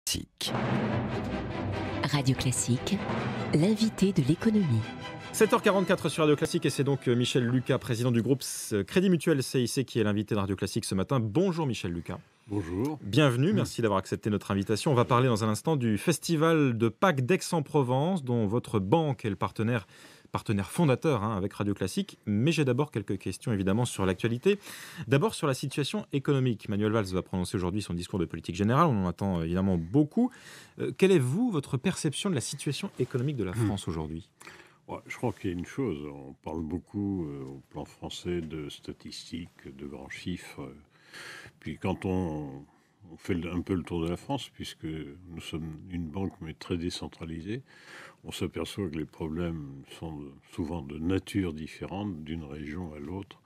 Classique. Radio Classique, l'invité de l'économie. 7h44 sur Radio Classique et c'est donc Michel Lucas, président du groupe Crédit Mutuel CIC qui est l'invité de Radio Classique ce matin. Bonjour Michel Lucas. Bonjour. Bienvenue, merci d'avoir accepté notre invitation. On va parler dans un instant du Festival de Pâques d'Aix-en-Provence dont votre banque est le partenaire fondateur avec Radio Classique. Mais j'ai d'abord quelques questions évidemment sur l'actualité. D'abord sur la situation économique. Manuel Valls va prononcer aujourd'hui son discours de politique générale. On en attend évidemment beaucoup. Quelle est votre perception de la situation économique de la France aujourd'hui ? Ouais, je crois qu'il y a une chose. On parle beaucoup au plan français de statistiques, de grands chiffres. Puis quand on fait un peu le tour de la France, puisque nous sommes une banque mais très décentralisée, on s'aperçoit que les problèmes sont souvent de nature différente d'une région à l'autre,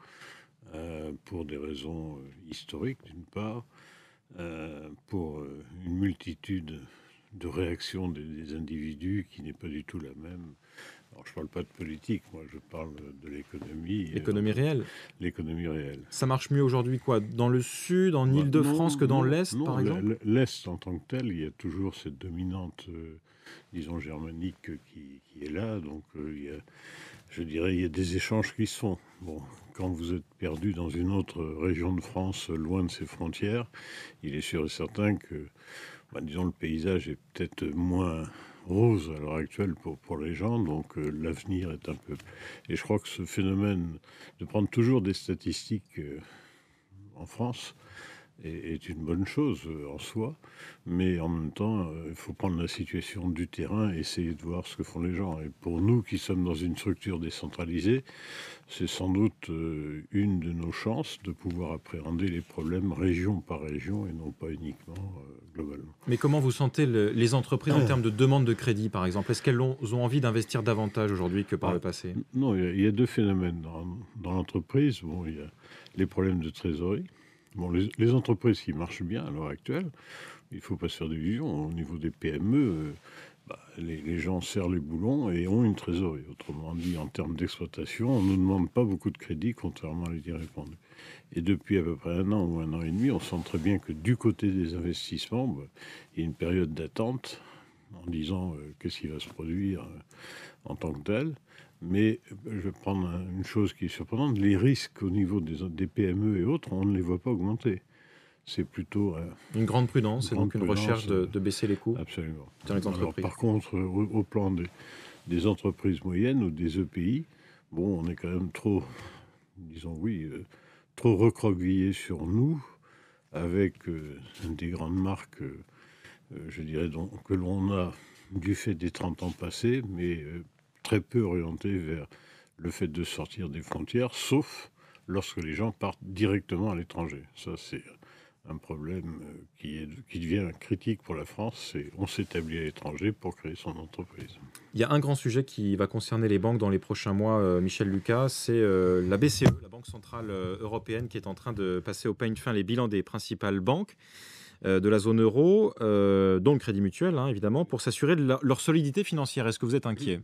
pour des raisons historiques d'une part, pour une multitude de réactions des individus qui n'est pas du tout la même. Alors, je ne parle pas de politique, moi je parle de l'économie. L'économie réelle. L'économie réelle. Ça marche mieux aujourd'hui quoi ? Dans le sud, en Île-de-France que dans l'Est non, par exemple ? L'Est en tant que tel, il y a toujours cette dominante, disons, germanique qui est là. Donc je dirais il y a des échanges qui se font. Bon, quand vous êtes perdu dans une autre région de France, loin de ses frontières, il est sûr et certain que, disons, le paysage est peut-être moins rose à l'heure actuelle pour les gens, donc l'avenir est un peu... Et je crois que ce phénomène de prendre toujours des statistiques en France est une bonne chose en soi, mais en même temps, il faut prendre la situation du terrain et essayer de voir ce que font les gens. Et pour nous qui sommes dans une structure décentralisée, c'est sans doute une de nos chances de pouvoir appréhender les problèmes région par région et non pas uniquement globalement. Mais comment vous sentez les entreprises en termes de demande de crédit, par exemple ? Est-ce qu'elles ont envie d'investir davantage aujourd'hui que par le passé ? Non, il y a deux phénomènes. Dans l'entreprise, il y a les problèmes de trésorerie. Les entreprises qui marchent bien à l'heure actuelle, il ne faut pas se faire d'illusions. Au niveau des PME, les gens serrent les boulons et ont une trésorerie. Autrement dit, en termes d'exploitation, on ne nous demande pas beaucoup de crédit, contrairement à l'idée répandue. Et depuis à peu près 1 an ou 1 an et demi, on sent très bien que du côté des investissements, il y a une période d'attente en disant qu'est-ce qui va se produire en tant que tel. Mais je vais prendre une chose qui est surprenante, les risques au niveau des PME et autres, on ne les voit pas augmenter. C'est plutôt... une grande prudence et donc une recherche de baisser les coûts. Absolument. Dans les entreprises. Alors, par contre, au plan des entreprises moyennes ou des EPI, on est quand même trop, trop recroquevillé sur nous, avec des grandes marques, je dirais, que l'on a du fait des 30 ans passés, mais très peu orienté vers le fait de sortir des frontières, sauf lorsque les gens partent directement à l'étranger. Ça, c'est un problème qui devient critique pour la France. On s'établit à l'étranger pour créer son entreprise. Il y a un grand sujet qui va concerner les banques dans les prochains mois, Michel Lucas, c'est la BCE, la Banque Centrale Européenne, qui est en train de passer au peigne fin les bilans des principales banques de la zone euro, dont le Crédit Mutuel, évidemment, pour s'assurer de leur solidité financière. Est-ce que vous êtes inquiet ?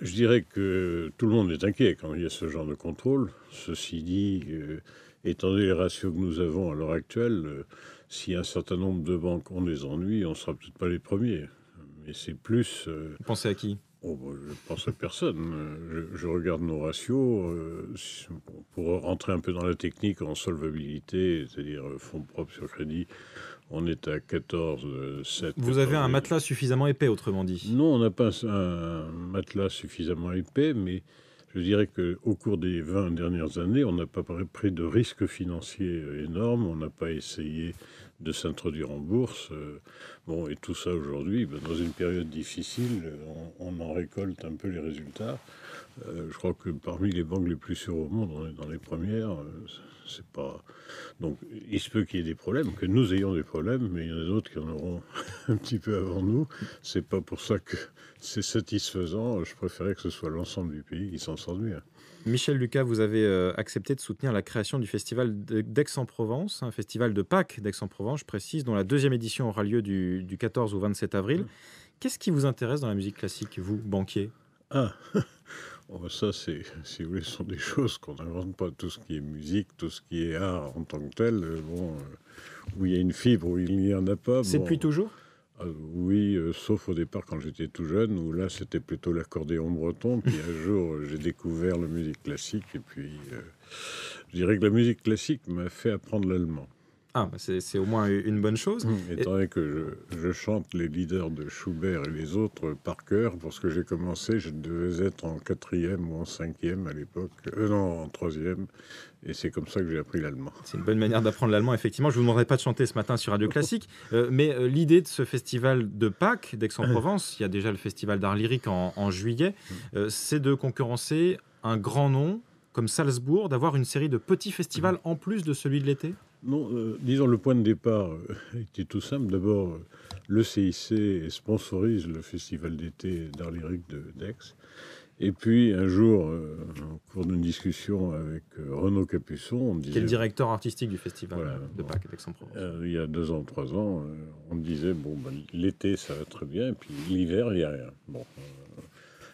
Je dirais que tout le monde est inquiet quand il y a ce genre de contrôle. Ceci dit, étant donné les ratios que nous avons à l'heure actuelle, si un certain nombre de banques ont des ennuis, on ne sera peut-être pas les premiers. Mais c'est plus... Vous pensez à qui ? Je pense à personne. Je regarde nos ratios. Pour rentrer un peu dans la technique en solvabilité, c'est-à-dire fonds propres sur crédit, on est à 14,7. Vous avez un matelas suffisamment épais, autrement dit ? Non, on n'a pas un matelas suffisamment épais, mais je dirais qu'au cours des 20 dernières années, on n'a pas pris de risques financiers énormes, on n'a pas essayé de s'introduire en bourse. Et tout ça aujourd'hui, dans une période difficile, on en récolte un peu les résultats. Je crois que parmi les banques les plus sûres au monde, on est dans les premières. C'est pas... Donc, il se peut qu'il y ait des problèmes, que nous ayons des problèmes, mais il y en a d'autres qui en auront un petit peu avant nous. C'est pas pour ça que c'est satisfaisant. Je préférais que ce soit l'ensemble du pays qui s'en sorte bien. Michel Lucas, vous avez accepté de soutenir la création du festival d'Aix-en-Provence, un festival de Pâques d'Aix-en-Provence, je précise, dont la 2e édition aura lieu du 14 au 27 avril. Qu'est-ce qui vous intéresse dans la musique classique, vous, banquier ? Ça, si vous voulez, ce sont des choses qu'on n'invente pas. Tout ce qui est musique, tout ce qui est art en tant que tel, où il y a une fibre, où il n'y en a pas. C'est depuis toujours ? Oui, sauf au départ quand j'étais tout jeune, où là c'était plutôt l'accordéon breton. Puis un jour j'ai découvert la musique classique, et puis je dirais que la musique classique m'a fait apprendre l'allemand. C'est au moins une bonne chose. Étant donné que je chante les leaders de Schubert et les autres par cœur, parce que j'ai commencé, je devais être en 4e ou en 5e à l'époque, non, en 3e, et c'est comme ça que j'ai appris l'allemand. C'est une bonne manière d'apprendre l'allemand, effectivement. Je ne vous demanderai pas de chanter ce matin sur Radio Classique, mais l'idée de ce festival de Pâques d'Aix-en-Provence, il y a déjà le festival d'art lyrique en juillet, c'est de concurrencer un grand nom comme Salzbourg, d'avoir une série de petits festivals en plus de celui de l'été ? Non, disons le point de départ était tout simple. D'abord, le CIC sponsorise le festival d'été d'art lyrique d'Aix. Et puis un jour, au cours d'une discussion avec Renaud Capuçon, on me disait... Qui est le directeur artistique du festival de Pâques d'Aix-en-Provence. Il y a 2 ans, 3 ans, on me disait, l'été ça va très bien, et puis l'hiver, il n'y a rien.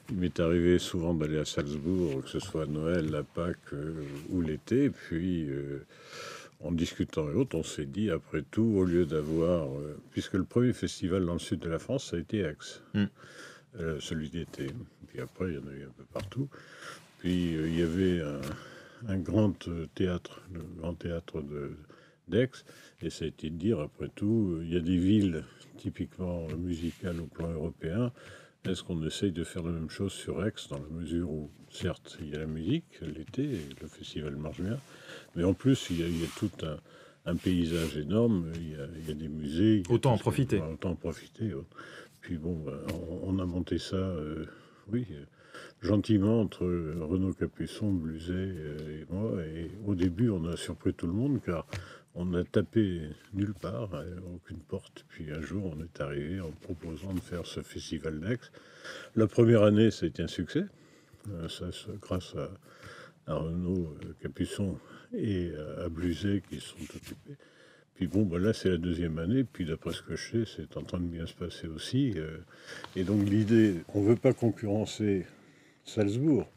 Il m'est arrivé souvent d'aller à Salzbourg, que ce soit à Noël, à Pâques ou l'été, puis... en discutant et autres, on s'est dit, après tout, au lieu d'avoir... puisque le premier festival dans le sud de la France, ça a été Aix, celui d'été. Puis après, il y en a eu un peu partout. Puis il y avait un grand théâtre, le Grand Théâtre d'Aix, et ça a été de dire, après tout, il y a des villes typiquement musicales au plan européen. Est-ce qu'on essaye de faire la même chose sur Aix, dans la mesure où, certes, il y a la musique l'été, et le festival marche bien, mais en plus, il y a tout un paysage énorme, il y a des musées. Autant en profiter. Autant en profiter. Puis on a monté ça, gentiment, entre Renaud Capuçon, Bluzet et moi. Et au début, on a surpris tout le monde, car on a tapé nulle part, aucune porte. Puis un jour, on est arrivé en proposant de faire ce festival d'Aix. La première année, ça a été un succès. Ça grâce à Renaud Capuçon et à Bluzet qui se sont occupés. Puis là, c'est la 2e année. Puis d'après ce que je sais, c'est en train de bien se passer aussi. Et donc l'idée, on ne veut pas concurrencer Salzbourg,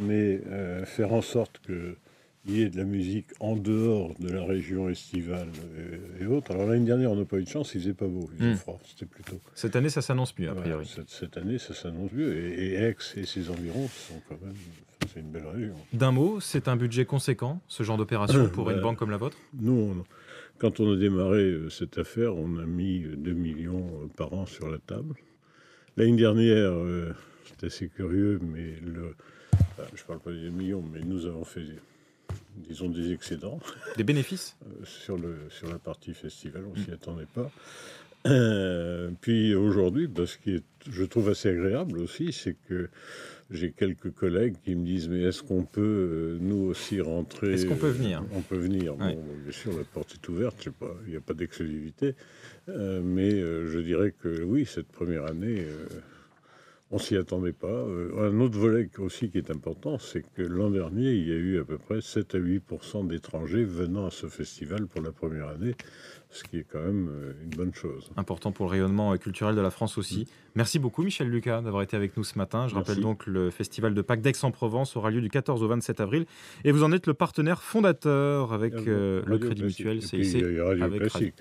mais faire en sorte qu'il y ait de la musique en dehors de la région estivale et autres. Alors l'année dernière, on n'a pas eu de chance, il faisait pas beau, il faisait froid, c'était plutôt... Cette année, ça s'annonce mieux, a priori. Cette année, ça s'annonce mieux. Et Aix et ses environs sont quand même... C'est une belle région. D'un mot, c'est un budget conséquent, ce genre d'opération, pour une banque comme la vôtre ? Nous, quand on a démarré cette affaire, on a mis 2 millions par an sur la table. L'année dernière, c'est assez curieux, mais je ne parle pas des 2 millions, mais nous avons fait, disons, des excédents. Des bénéfices sur la partie festival, on ne s'y attendait pas. Puis aujourd'hui, ce qui je trouve assez agréable aussi, c'est que j'ai quelques collègues qui me disent, mais est-ce qu'on peut nous aussi rentrer ? Est-ce qu'on peut venir ? On peut venir. Oui. Bien sûr, la porte est ouverte, je sais pas, il n'y a pas d'exclusivité, mais je dirais que oui, cette première année, on s'y attendait pas. Un autre volet aussi qui est important, c'est que l'an dernier, il y a eu à peu près 7 à 8% d'étrangers venant à ce festival pour la première année, ce qui est quand même une bonne chose. Important pour le rayonnement culturel de la France aussi. Merci beaucoup Michel Lucas d'avoir été avec nous ce matin. Je rappelle donc le festival de Pâques d'Aix-en-Provence aura lieu du 14 au 27 avril et vous en êtes le partenaire fondateur avec le Crédit Mutuel CIC,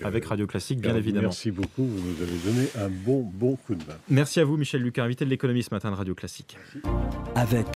avec Radio Classique bien évidemment. Merci beaucoup, vous nous avez donné un bon coup de main. Merci à vous Michel Lucas, invité de l'économie ce matin de Radio Classique. Avec